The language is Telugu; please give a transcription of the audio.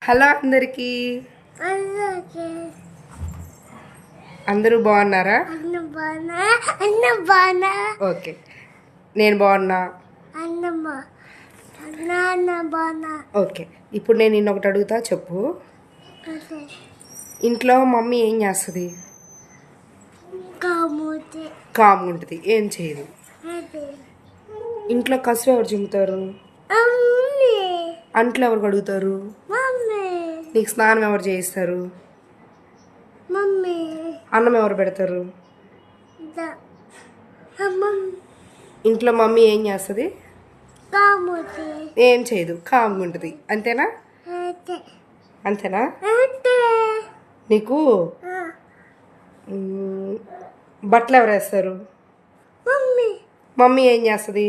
హలో అందరికీ, అందరూ బాగున్నారా? ఓకే, నేను బాగున్నా. ఓకే, ఇప్పుడు నేను నిన్న ఒకటి అడుగుతా, చెప్పు. ఇంట్లో మమ్మీ ఏం చేస్తుంది? కామ్గా ఉంటుంది, ఏం చేయదు. ఇంట్లో కసువు ఎవరు చిమ్ముతారు? అంట్లు ఎవరు కడుగుతారు? నీకు స్నానం ఎవరు చేయిస్తారు? అన్నం ఎవరు పెడతారు? ఇంట్లో మమ్మీ ఏం చేస్తుంది? ఏం చేయదు, కామ్గా ఉంటుంది. అంతేనా? అంతేనా? నీకు బట్టలు ఎవరు వేస్తారు? మమ్మీ ఏం చేస్తుంది?